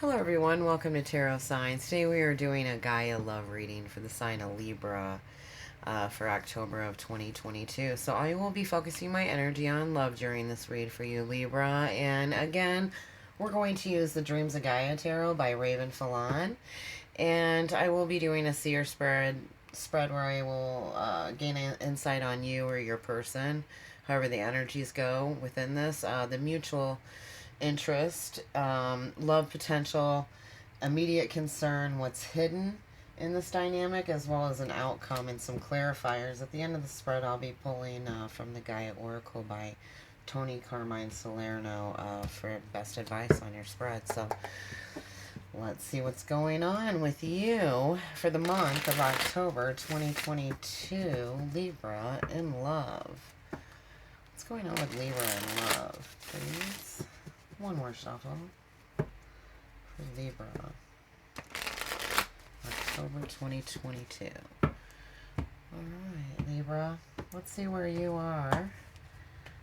Hello everyone, welcome to Tarot Signs. Today we are doing a Gaia love reading for the sign of Libra for October of 2022. So I will be focusing my energy on love during this read for you, Libra. And again, we're going to use the Dreams of Gaia Tarot by Raven Falon. And I will be doing a seer spread where I will gain insight on you or your person, however the energies go within this. The mutual interest, love potential, immediate concern, what's hidden in this dynamic, as well as an outcome and some clarifiers. At the end of the spread, I'll be pulling from the Gaia Oracle by Tony Carmine Salerno for best advice on your spread. So let's see what's going on with you for the month of October 2022, Libra in love. What's going on with Libra in love, please? One more shuffle for Libra, October 2022. Alright, Libra, let's see where you are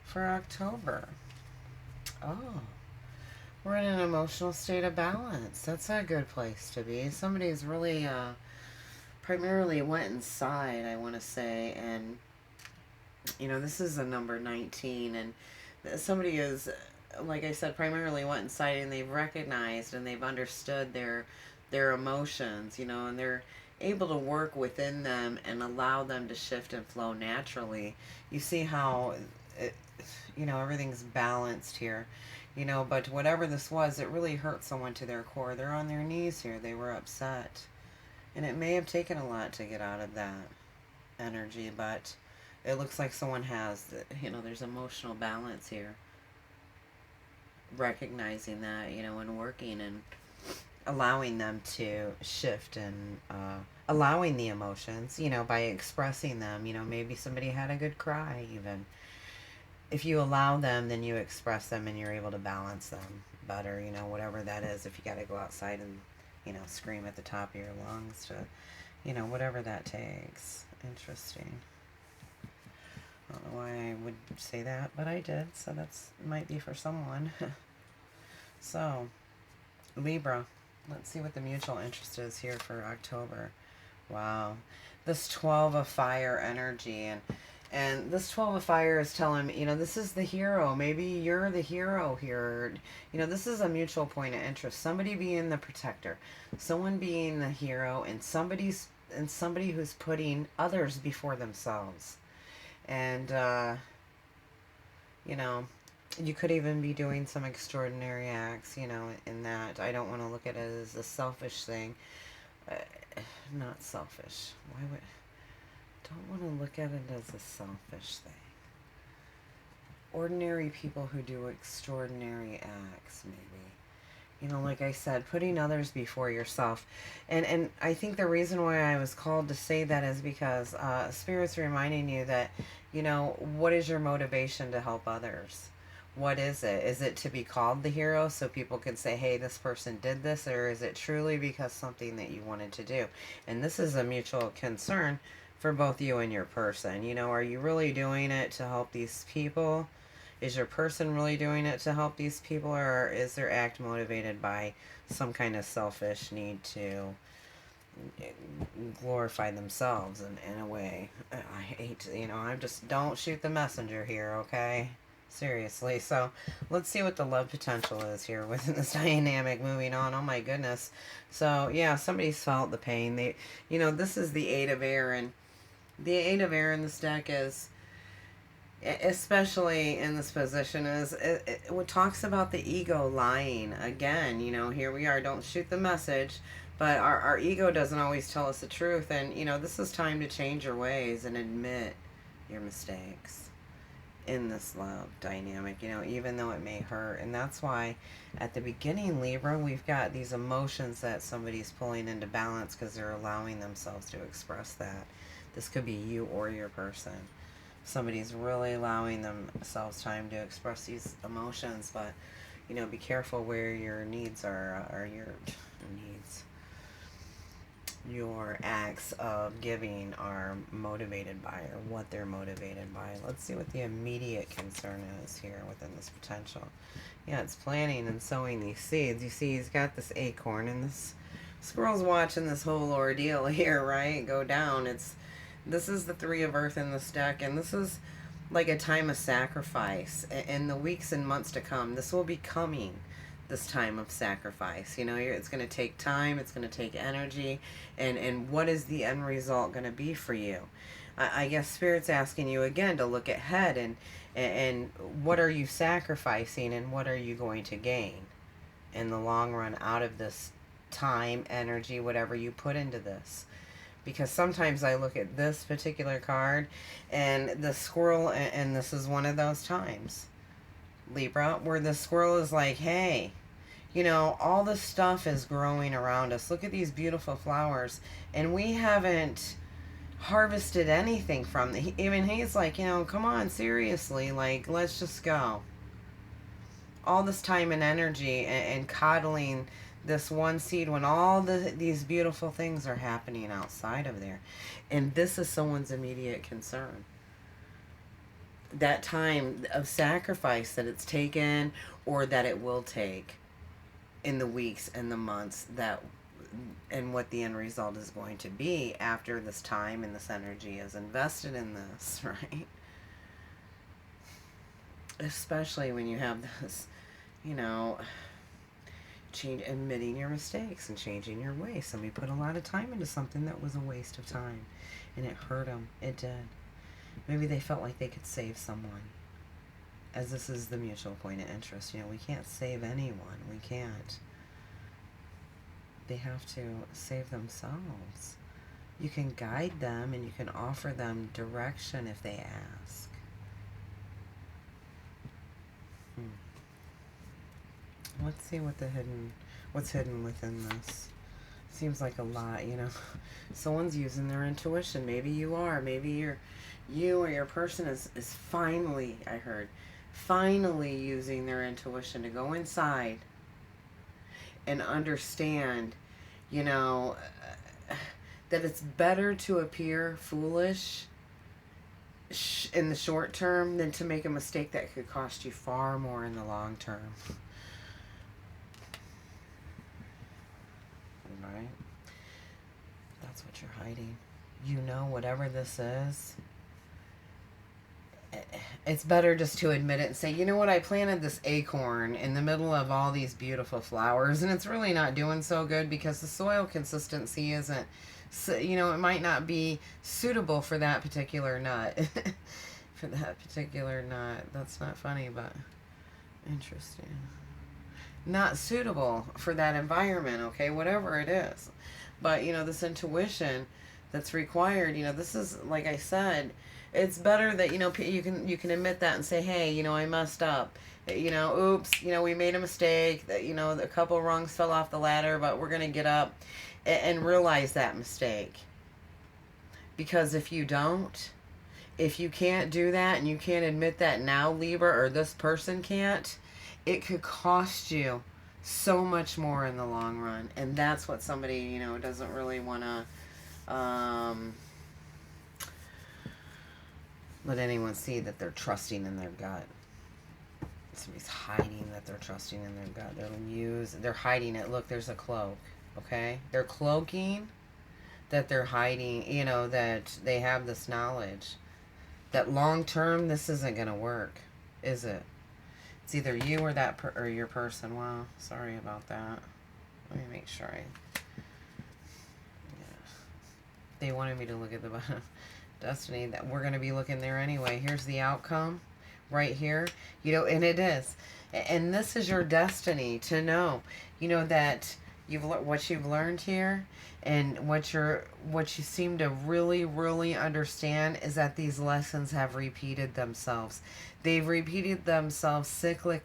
for October. Oh, we're in an emotional state of balance. That's a good place to be. Somebody's really primarily went inside, I want to say, and you know, this is a number 19, and somebody is, like I said, primarily went inside and they've recognized and they've understood their emotions, you know, and they're able to work within them and allow them to shift and flow naturally. You see how, you know, everything's balanced here, you know, but whatever this was, it really hurt someone to their core. They're on their knees here. They were upset. And it may have taken a lot to get out of that energy, but it looks like someone has, you know, there's emotional balance here. Recognizing that, you know, and working and allowing them to shift and allowing the emotions, you know, by expressing them. You know, maybe somebody had a good cry even. If you allow them, then you express them and you're able to balance them better, you know, whatever that is. If you got to go outside and, you know, scream at the top of your lungs to, you know, whatever that takes. Interesting. I don't know why I would say that, but I did, so that's might be for someone. So, Libra, let's see what the mutual interest is here for October. Wow, this 12 of fire energy, and this 12 of fire is telling me, you know, this is the hero. Maybe you're the hero here. You know, this is a mutual point of interest. Somebody being the protector, someone being the hero, and somebody who's putting others before themselves. And, you know, you could even be doing some extraordinary acts, you know, in that. I don't want to look at it as a selfish thing. Not selfish. Why would... Don't want to look at it as a selfish thing. Ordinary people who do extraordinary acts, maybe. You know, like I said, putting others before yourself. And I think the reason why I was called to say that is because Spirit's reminding you that, you know, what is your motivation to help others? What is it? Is it to be called the hero so people can say, hey, this person did this? Or is it truly because something that you wanted to do? And this is a mutual concern for both you and your person. You know, are you really doing it to help these people? Is your person really doing it to help these people, or is their act motivated by some kind of selfish need to glorify themselves in a way? I hate to, you know, I'm just, don't shoot the messenger here, okay? Seriously. So let's see what the love potential is here within this dynamic. Moving on. Oh my goodness. So yeah, somebody's felt the pain. They, you know, this is the Eight of Air, and the Eight of Air in this deck is, especially in this position, is it talks about the ego lying again. You know, here we are, don't shoot the message, but our ego doesn't always tell us the truth. And you know, this is time to change your ways and admit your mistakes in this love dynamic, you know, even though it may hurt. And that's why at the beginning, Libra, we've got these emotions that somebody's pulling into balance because they're allowing themselves to express that. This could be you or your person. Somebody's really allowing themselves time to express these emotions, but, you know, be careful where your needs are your needs. your acts of giving are motivated by, or what they're motivated by. Let's see what the immediate concern is here within this potential. Yeah, it's planting and sowing these seeds. You see, he's got this acorn, and this squirrel's watching this whole ordeal here, right? Go down. This is the Three of Earth in this deck, and this is like a time of sacrifice. In the weeks and months to come, this will be coming. This time of sacrifice, you know, it's going to take time, it's going to take energy, and what is the end result going to be for you? I guess Spirit's asking you again to look ahead, and what are you sacrificing, and what are you going to gain in the long run out of this time, energy, whatever you put into this. Because sometimes I look at this particular card and the squirrel, and this is one of those times, Libra, where the squirrel is like, hey, you know, all this stuff is growing around us. Look at these beautiful flowers. And we haven't harvested anything from them. Even he's like, you know, come on, seriously, like, let's just go. All this time and energy and coddling this one seed when all these beautiful things are happening outside of there. And this is someone's immediate concern. That time of sacrifice that it's taken, or that it will take in the weeks and the months, that, and what the end result is going to be after this time and this energy is invested in this, right? Especially when you have this, you know, admitting your mistakes and changing your ways. Somebody put a lot of time into something that was a waste of time, and it hurt them. It did. Maybe they felt like they could save someone, as this is the mutual point of interest. You know, we can't save anyone. We can't. They have to save themselves. You can guide them, and you can offer them direction if they ask. Let's see what what's hidden within this. Seems like a lot, you know. Someone's using their intuition. Maybe you are. Maybe you or your person is finally, I heard, finally using their intuition to go inside and understand, you know, that it's better to appear foolish in the short term than to make a mistake that could cost you far more in the long term. Right? That's what you're hiding. You know, whatever this is, it's better just to admit it and say, you know what, I planted this acorn in the middle of all these beautiful flowers, and it's really not doing so good because the soil consistency isn't, you know, it might not be suitable for that particular nut. For that particular nut. That's not funny, but interesting. Not suitable for that environment, okay, whatever it is. But, you know, this intuition that's required, you know, this is, like I said, it's better that, you know, you can admit that and say, hey, you know, I messed up, you know, oops, you know, we made a mistake, that, you know, a couple rungs fell off the ladder, but we're going to get up and realize that mistake. Because if you don't, if you can't do that, and you can't admit that now, Libra, or this person can't, it could cost you so much more in the long run. And that's what somebody, you know, doesn't really want to let anyone see, that they're trusting in their gut. Somebody's hiding that they're trusting in their gut. They're hiding it. Look, there's a cloak, okay? They're cloaking that they're hiding, you know, that they have this knowledge that long term this isn't going to work, is it? It's either you or that or your person. Wow, sorry about that. Let me make sure they wanted me to look at the destiny, that we're going to be looking there anyway. Here's the outcome right here, you know, and it is. And this is your destiny, to know, you know, that what you've learned here, and what you seem to really understand is that these lessons have repeated themselves. They've repeated themselves cyclically.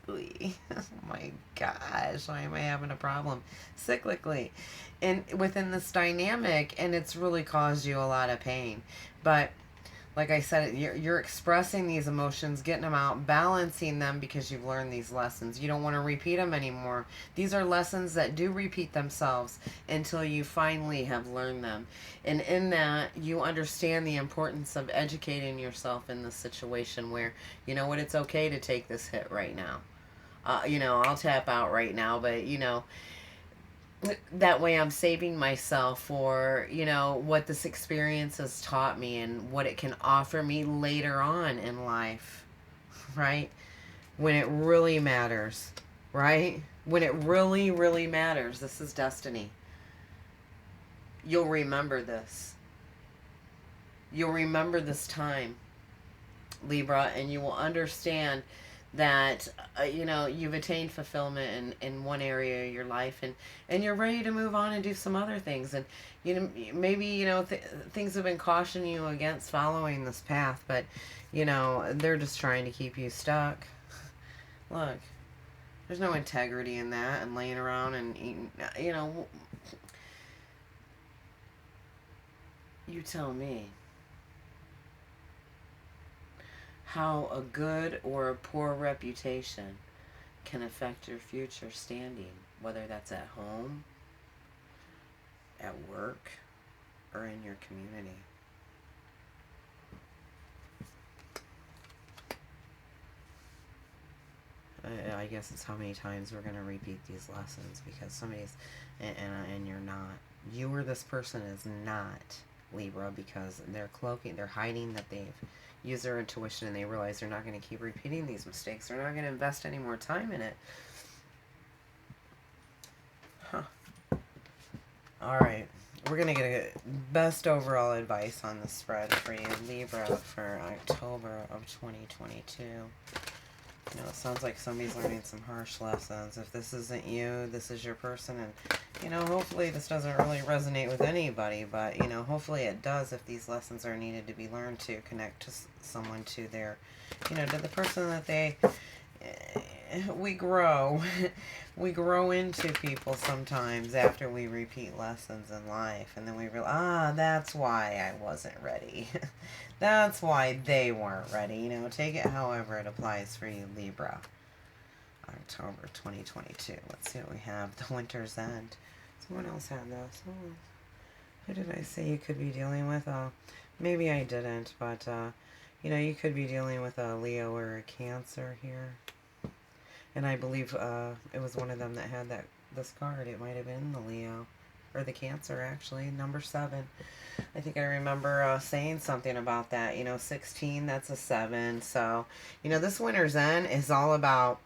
Oh my gosh, why am I having a problem? Cyclically. And within this dynamic, and it's really caused you a lot of pain. But Like I said, you're expressing these emotions, getting them out, balancing them because you've learned these lessons. You don't want to repeat them anymore. These are lessons that do repeat themselves until you finally have learned them. And in that, you understand the importance of educating yourself in this situation where, you know what, it's okay to take this hit right now. I'll tap out right now, but, that way I'm saving myself for, what this experience has taught me and what it can offer me later on in life, right? When it really matters, right? When it really, really matters. This is destiny. You'll remember this. You'll remember this time, Libra, and you will understand that you've attained fulfillment in one area of your life, and you're ready to move on and do some other things. And maybe things have been cautioning you against following this path, but they're just trying to keep you stuck. Look, there's no integrity in that, and laying around and eating, you tell me how a good or a poor reputation can affect your future standing, whether that's at home, at work, or in your community. I guess it's how many times we're going to repeat these lessons, because somebody's, and you're not. You or this person is not Libra, because they're cloaking, they're hiding that they've used their intuition, and they realize they're not going to keep repeating these mistakes. They're not going to invest any more time in it. Huh. Alright. We're going to get a best overall advice on the spread for you, Libra, for October of 2022. It sounds like somebody's learning some harsh lessons. If this isn't you, this is your person. And, hopefully this doesn't really resonate with anybody. But, hopefully it does if these lessons are needed to be learned to connect to someone, to their, to the person that they... We grow. We grow into people sometimes after we repeat lessons in life. And then we realize, that's why I wasn't ready. That's why they weren't ready. Take it however it applies for you, Libra. October 2022. Let's see what we have. The Winter's End. Someone else had this. Oh, who did I say you could be dealing with? Maybe I didn't, but, you could be dealing with a Leo or a Cancer here. And I believe it was one of them that had this card. It might have been the Leo. Or the Cancer, actually. Number 7. I think I remember saying something about that. 16, that's a 7. So, this Winter's End is all about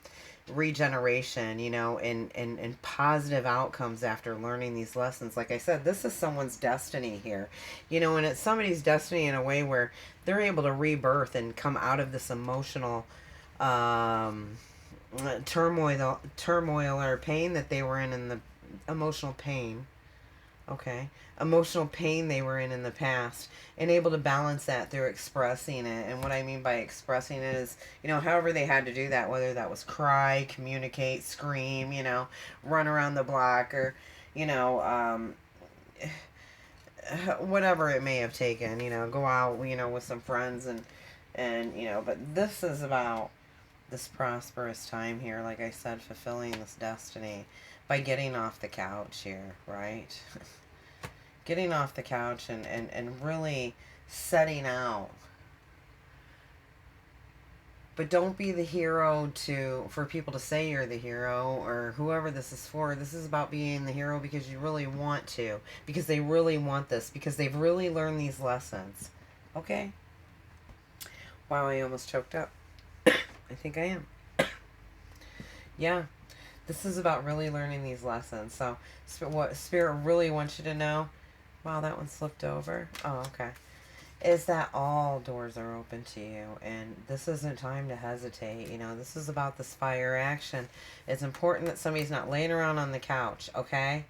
regeneration, and positive outcomes after learning these lessons. Like I said, this is someone's destiny here. And it's somebody's destiny in a way where they're able to rebirth and come out of this emotional turmoil or pain that they were in the emotional pain. Okay. Emotional pain they were in the past, and able to balance that through expressing it. And what I mean by expressing it is, however they had to do that, whether that was cry, communicate, scream, run around the block, or, whatever it may have taken, go out, with some friends and, but this is about this prosperous time here, like I said, fulfilling this destiny by getting off the couch here, right? Getting off the couch and really setting out. But don't be the hero for people to say you're the hero, or whoever this is for. This is about being the hero because you really want to, because they really want this, because they've really learned these lessons. Okay? Wow, I almost choked up. I think I am. Yeah. This is about really learning these lessons. So, what Spirit really wants you to know... Wow, that one slipped over. Oh, okay. Is that all doors are open to you. And this isn't time to hesitate. This is about this fire action. It's important that somebody's not laying around on the couch, okay?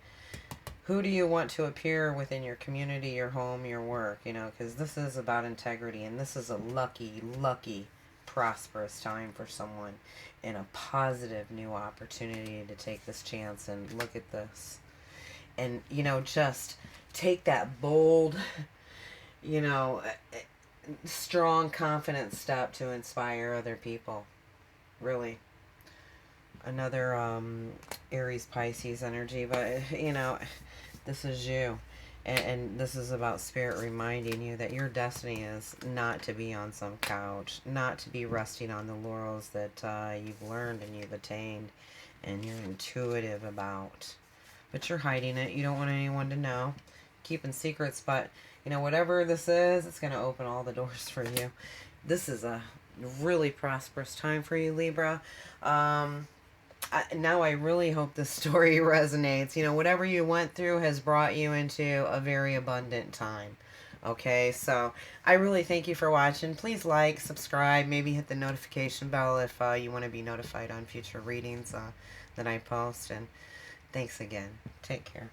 Who do you want to appear within your community, your home, your work? Because this is about integrity. And this is a lucky, lucky, prosperous time for someone. And a positive new opportunity to take this chance and look at this. And, just... take that bold, strong, confident step to inspire other people. Really. Another Aries Pisces energy, but you know, this is you. And this is about spirit reminding you that your destiny is not to be on some couch, not to be resting on the laurels that you've learned and you've attained and you're intuitive about. But you're hiding it. You don't want anyone to know. Keeping secrets, but you know, whatever this is, it's going to open all the doors for you. This is a really prosperous time for you, Libra. Now I really hope this story resonates. You know, whatever you went through has brought you into a very abundant time. Okay, so I really thank you for watching. Please like, subscribe, maybe hit the notification bell if you want to be notified on future readings that I post. And thanks again. Take care.